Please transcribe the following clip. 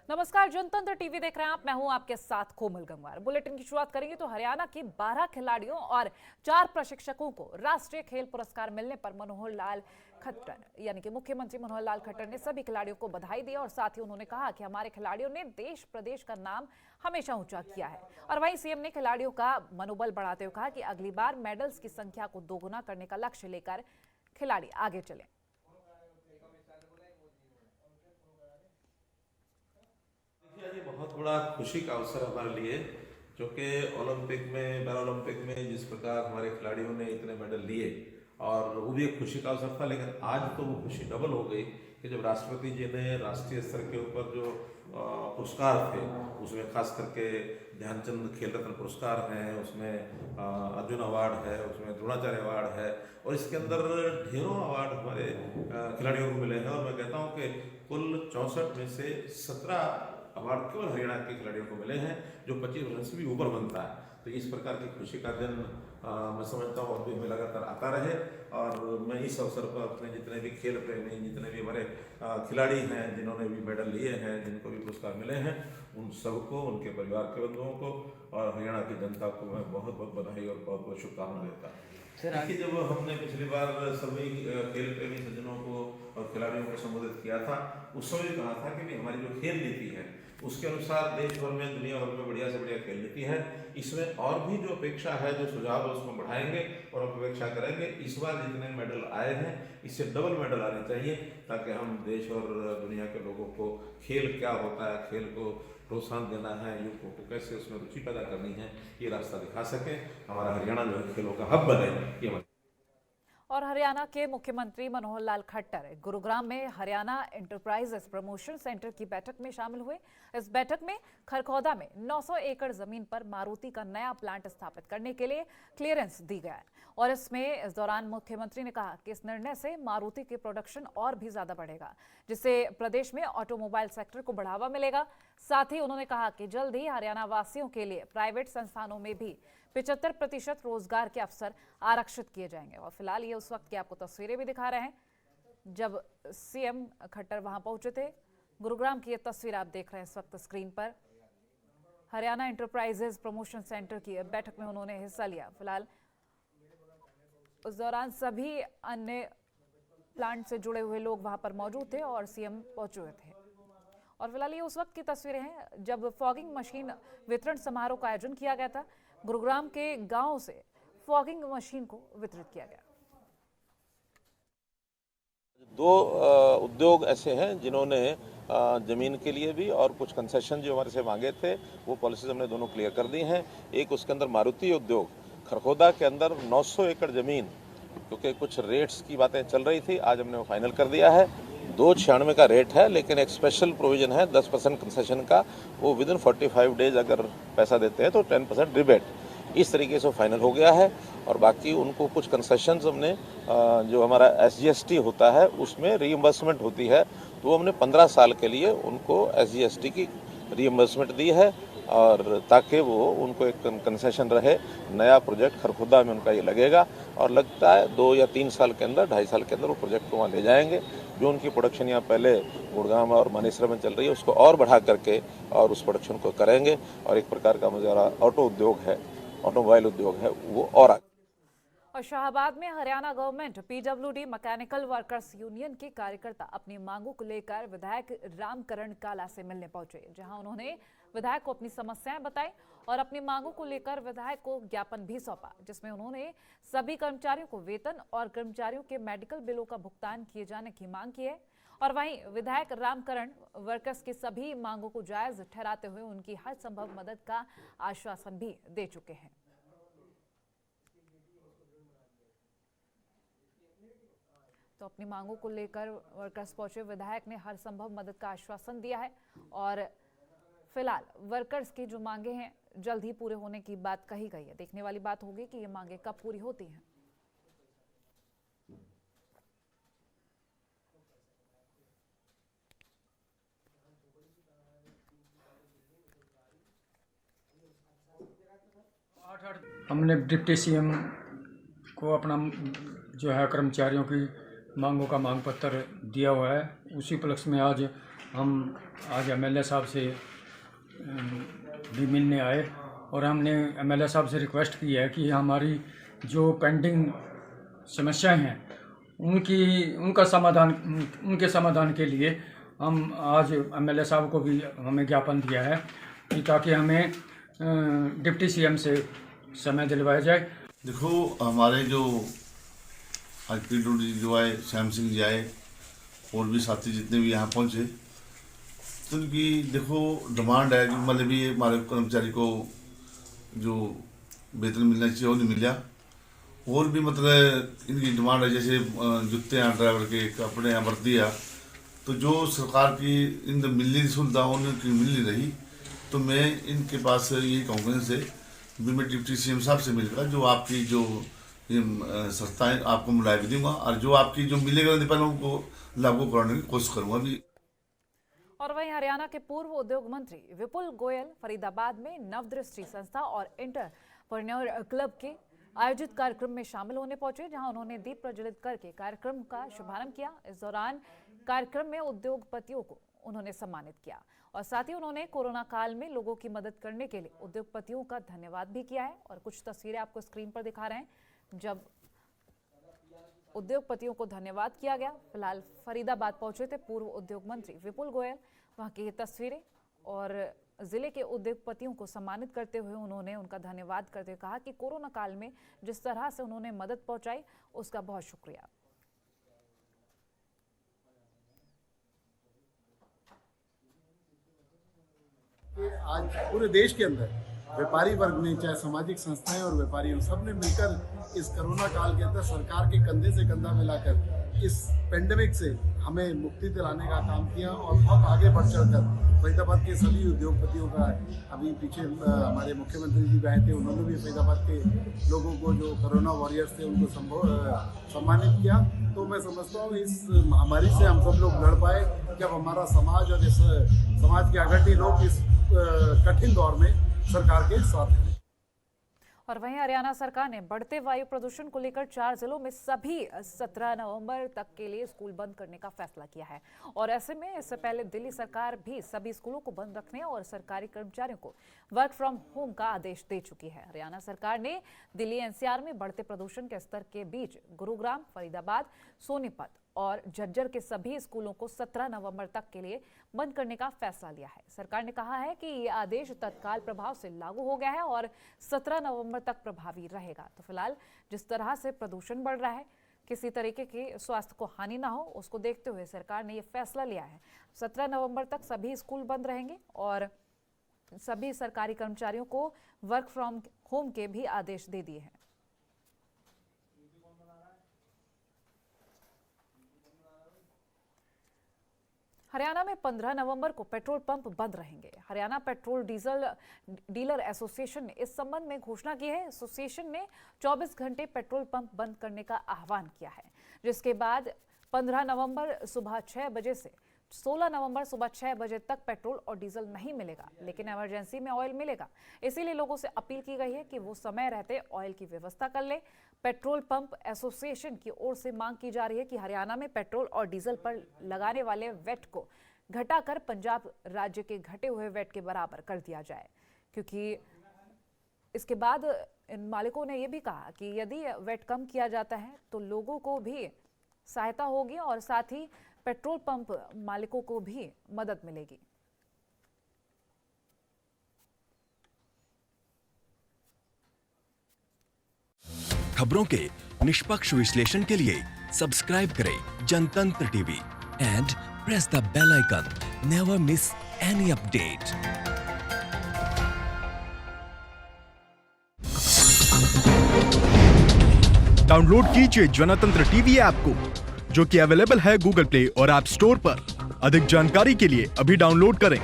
नमस्कार, जनतंत्र टीवी देख रहे हैं आप। मैं हूं आपके साथ कोमल गंगवार। बुलेटिन की शुरुआत करेंगे तो हरियाणा के 12 खिलाड़ियों और 4 प्रशिक्षकों को राष्ट्रीय खेल पुरस्कार मिलने पर मनोहर लाल खट्टर यानी कि मुख्यमंत्री मनोहर लाल खट्टर ने सभी खिलाड़ियों को बधाई दी और साथ ही उन्होंने कहा कि हमारे खिलाड़ियों ने देश प्रदेश का नाम हमेशा ऊंचा किया है। और वहीं सीएम ने खिलाड़ियों का मनोबल बढ़ाते हुए कहा कि अगली बार मेडल्स की संख्या को दोगुना करने का लक्ष्य लेकर खिलाड़ी आगे चले। ये बहुत बड़ा खुशी का अवसर हमारे लिए, जो कि ओलंपिक में, पैरा ओलंपिक में जिस प्रकार हमारे खिलाड़ियों ने इतने मेडल लिए, और वो भी एक खुशी का अवसर था। लेकिन आज तो वो खुशी डबल हो गई कि जब राष्ट्रपति जी ने राष्ट्रीय स्तर के ऊपर जो पुरस्कार थे, उसमें खास करके ध्यानचंद खेल रत्न पुरस्कार हैं, उसमें अर्जुन अवार्ड है, उसमें द्रोणाचार्य अवार्ड है, और इसके अंदर ढेरों अवार्ड हमारे खिलाड़ियों को मिले हैं। और मैं कहता हूँ कि कुल 64 में से 17 अवार्ड केवल हरियाणा के खिलाड़ियों को मिले हैं, जो 25 वर्ष से भी ऊपर बनता है। तो इस प्रकार की खुशी का दिन मैं समझता हूँ अभी में लगातार आता रहे। और मैं इस अवसर पर अपने जितने भी खेल प्रेमी, जितने भी हमारे खिलाड़ी हैं, जिन्होंने भी मेडल लिए हैं, जिनको भी पुरस्कार मिले हैं, उन सबको, उनके परिवार के बंधुओं को और हरियाणा की जनता को मैं बहुत बहुत बधाई और बहुत बहुत शुभकामना देता हूँ। देखिए, जब हमने पिछली बार सभी खेल प्रेमी सज्जनों को और खिलाड़ियों को संबोधित किया था, उस समय कहा था कि हमारी जो खेल नीति है उसके अनुसार देश भर में, दुनिया भर में बढ़िया से बढ़िया खेल नीति है। इसमें और भी जो अपेक्षा है, जो सुझाव है, उसको बढ़ाएंगे और हम अपेक्षा करेंगे इस बार जितने मेडल आए हैं इससे डबल मेडल आने चाहिए, ताकि हम देश और दुनिया के लोगों को खेल क्या होता है, खेल को प्रोत्साहन देना है, युवकों को कैसे उसमें रुचि पैदा करनी है, ये रास्ता दिखा सके। हमारा हरियाणा जो है खेलों का हब बने, ये और हरियाणा के मुख्यमंत्री मनोहर लाल खट्टर गुरुग्राम में हरियाणा एंटरप्राइजेस प्रमोशन सेंटर की बैठक में शामिल हुए। इस बैठक में खरखौदा में 900 एकड़ जमीन पर मारुति का नया प्लांट स्थापित करने के लिए क्लियरेंस दी गया है। और इस दौरान मुख्यमंत्री ने कहा कि इस निर्णय से मारुति के प्रोडक्शन और भी ज्यादा बढ़ेगा, जिससे प्रदेश में ऑटोमोबाइल सेक्टर को बढ़ावा मिलेगा। साथ ही उन्होंने कहा कि जल्द ही हरियाणा वासियों के लिए प्राइवेट संस्थानों में भी 75% रोजगार के अवसर आरक्षित किए जाएंगे। और फिलहाल ये उस वक्त की आपको तस्वीरें भी दिखा रहे हैं जब सीएम खट्टर वहां पहुंचे थे। गुरुग्राम की ये तस्वीर आप देख रहे हैं इस वक्त स्क्रीन पर। हरियाणा एंटरप्राइजेज प्रमोशन सेंटर की बैठक में उन्होंने हिस्सा लिया। फिलहाल उस दौरान सभी अन्य प्लांट से जुड़े हुए लोग वहां पर मौजूद थे और सीएम पहुंचे हुए थे। और फिलहाल ये उस वक्त की तस्वीरें हैं जब फॉगिंग मशीन वितरण समारोह का आयोजन किया गया था। गुरुग्राम के गांव से फॉगिंग मशीन को वितरित किया गया। दो उद्योग ऐसे हैं जिन्होंने जमीन के लिए भी और कुछ कंसेशन जो हमारे से मांगे थे, वो पॉलिसीज हमने दोनों क्लियर कर दी हैं। एक उसके अंदर मारुति उद्योग खरखोदा के अंदर 900 एकड़ जमीन, क्योंकि कुछ रेट्स की बातें चल रही थी, आज हमने वो फाइनल कर दिया है। 296 का रेट है, लेकिन एक स्पेशल प्रोविजन है 10% कंसेशन का। वो विद इन 45 डेज अगर पैसा देते हैं तो 10% रिबेट, इस तरीके से फाइनल हो गया है। और बाकी उनको कुछ कंसेशंस हमने जो हमारा SGST होता है उसमें रीइंबर्समेंट होती है, तो हमने 15 साल के लिए उनको SGST की रीइंबर्समेंट दी है, और ताकि वो उनको एक कंसेशन रहे। नया प्रोजेक्ट खरखुदा में उनका ये लगेगा और लगता है 2 या 3 साल के अंदर, 2.5 साल के अंदर वो प्रोजेक्ट को वहाँ ले जाएंगे। जो उनकी प्रोडक्शन यहाँ पहले गुड़गांव और मानेसर में चल रही है उसको और बढ़ा करके और उस प्रोडक्शन को करेंगे, और एक प्रकार का मुझे ऑटो उद्योग है, ऑटोमोबाइल उद्योग है, वो और आगे। और शाहबाद में Haryana government PWD mechanical workers union के कार्यकर्ता अपनी मांगों को लेकर विधायक रामकरण काला से मिलने पहुंचे, जहां उन्होंने विधायक को अपनी समस्याएं बताई और अपनी मांगों को लेकर विधायक को ज्ञापन भी सौंपा, जिसमें उन्होंने सभी कर्मचारियों को वेतन और कर्मचारियों के मेडिकल बिलों का भुगतान किए जाने की मांग की है। और वहीं विधायक रामकरण वर्कर्स की सभी मांगों को जायज ठहराते हुए उनकी हर संभव मदद का आश्वासन भी दे चुके हैं। तो अपनी मांगों को लेकर वर्कर्स पहुंचे विधायक ने हर संभव मदद का आश्वासन दिया है और फिलहाल वर्कर्स की जो मांगे हैं जल्द ही पूरे होने की बात कही गई है। देखने वाली बात होगी कि ये मांगे कब पूरी होती हैं। हमने डिप्टी सीएम को अपना जो है कर्मचारियों की मांगों का मांग पत्र दिया हुआ है। उसी उपलक्ष्य में आज हम आज एमएलए साहब से भी मिलने आए और हमने एमएलए साहब से रिक्वेस्ट की है कि हमारी जो पेंडिंग समस्याएं हैं उनके समाधान के लिए हम आज एमएलए साहब को भी हमें ज्ञापन दिया है कि ताकि हमें डिप्टी सीएम से समय दिलवाया जाए। देखो, हमारे जो आज PWD जो आए, श्याम सिंह जी आए और भी साथी जितने भी यहाँ पहुँचे, तो इनकी देखो डिमांड है कि मतलब भी हमारे कर्मचारी को जो वेतन मिलना चाहिए वो नहीं मिला। और भी मतलब इनकी डिमांड है, जैसे जूते हैं ड्राइवर के, कपड़े हैं, वर्दी है, तो जो सरकार की इन मिलनी सुविधा उनकी मिल नहीं रही। तो मैं इनके पास यही कहूँगा इनसे भी मैं डिप्टी सीएम साहब से मिलकर जो आपकी जो ये संस्थाएँ आपको मुलायम भी दूंगा और जो आपकी जो मिलेगा पहले उनको लागू कराने की कोशिश करूँगा भी। और वहीं हरियाणा के पूर्व उद्योग मंत्री विपुल गोयल फरीदाबाद में नवदृष्टि संस्था और एंटरप्रेन्योर क्लब के आयोजित कार्यक्रम में शामिल होने पहुंचे, जहां उन्होंने दीप प्रज्वलित करके कार्यक्रम का शुभारंभ किया। इस दौरान कार्यक्रम में उद्योगपतियों को उन्होंने सम्मानित किया और साथ ही उन्होंने कोरोना काल में लोगों की मदद करने के लिए उद्योगपतियों का धन्यवाद भी किया है। और कुछ तस्वीरें आपको स्क्रीन पर दिखा रहे हैं जब उद्योगपतियों को धन्यवाद किया गया। फिलहाल फरीदाबाद पहुंचे थे पूर्व उद्योग मंत्री विपुल गोयल, वहां की ये तस्वीरें, और जिले के उद्योगपतियों को सम्मानित करते हुए उन्होंने उनका धन्यवाद करते हुए कहा कि कोरोना काल में जिस तरह से उन्होंने मदद पहुंचाई उसका बहुत शुक्रिया। आज पूरे देश के अंदर व्यापारी वर्ग ने, चाहे सामाजिक संस्थाएं और व्यापारियों, सब ने मिलकर इस कोरोना काल के अंदर सरकार के कंधे से कंधा मिलाकर इस पेंडेमिक से हमें मुक्ति दिलाने का काम किया और बहुत आगे बढ़ चढ़कर फरीदाबाद के सभी उद्योगपतियों का, अभी पीछे हमारे मुख्यमंत्री जी भी आए थे, उन्होंने भी फरीदाबाद के लोगों को जो कोरोना वॉरियर्स थे उनको सम्मानित किया। तो मैं समझता हूँ इस महामारी से हम सब लोग लड़ पाए जब हमारा समाज और इस समाज के अग्रणी लोग इस कठिन दौर में सरकार के साथ हैं। और वहीं हरियाणा सरकार ने बढ़ते वायु प्रदूषण को लेकर 4 जिलों में सभी 17 नवंबर तक के लिए स्कूल बंद करने का फैसला किया है। और ऐसे में इससे पहले दिल्ली सरकार भी सभी स्कूलों को बंद रखने और सरकारी कर्मचारियों को वर्क फ्रॉम होम का आदेश दे चुकी है। हरियाणा सरकार ने दिल्ली NCR में बढ़ते प्रदूषण के स्तर के बीच गुरुग्राम, फरीदाबाद, सोनीपत और झज्जर के सभी स्कूलों को 17 नवंबर तक के लिए बंद करने का फैसला लिया है। सरकार ने कहा है कि ये आदेश तत्काल प्रभाव से लागू हो गया है और 17 नवंबर तक प्रभावी रहेगा। तो फिलहाल जिस तरह से प्रदूषण बढ़ रहा है, किसी तरीके की स्वास्थ्य को हानि ना हो, उसको देखते हुए सरकार ने ये फैसला लिया है। 17 नवंबर तक सभी स्कूल बंद रहेंगे और सभी सरकारी कर्मचारियों को वर्क फ्रॉम होम के भी आदेश दे दिए हैं। हरियाणा में 15 नवंबर को पेट्रोल पंप बंद रहेंगे। Haryana petrol diesel dealer association ने इस संबंध में घोषणा की है। एसोसिएशन ने 24 घंटे पेट्रोल पंप बंद करने का आह्वान किया है, जिसके बाद 15 नवंबर सुबह 6 बजे से 16 नवंबर सुबह 6 बजे तक पेट्रोल और डीजल नहीं मिलेगा, लेकिन इमरजेंसी में ऑयल मिलेगा। इसीलिए लोगों से अपील की गई है कि वो समय रहते ऑयल की व्यवस्था कर ले। पेट्रोल पंप एसोसिएशन की ओर से मांग की जा रही है कि हरियाणा में पेट्रोल और डीजल पर लगाने वाले वेट को घटाकर पंजाब राज्य के घटे हुए वेट के बराबर कर दिया जाए, क्योंकि इसके बाद इन मालिकों ने यह भी कहा कि यदि वेट कम किया जाता है तो लोगों को भी सहायता होगी और साथ ही पेट्रोल पंप मालिकों को भी मदद मिलेगी। खबरों के निष्पक्ष विश्लेषण के लिए सब्सक्राइब करें Jantantra TV and press the bell icon. Never miss any update. Download कीजिए जनतंत्र टीवी ऐप को, जो कि अवेलेबल है गूगल प्ले और ऐप स्टोर पर। अधिक जानकारी के लिए अभी डाउनलोड करें।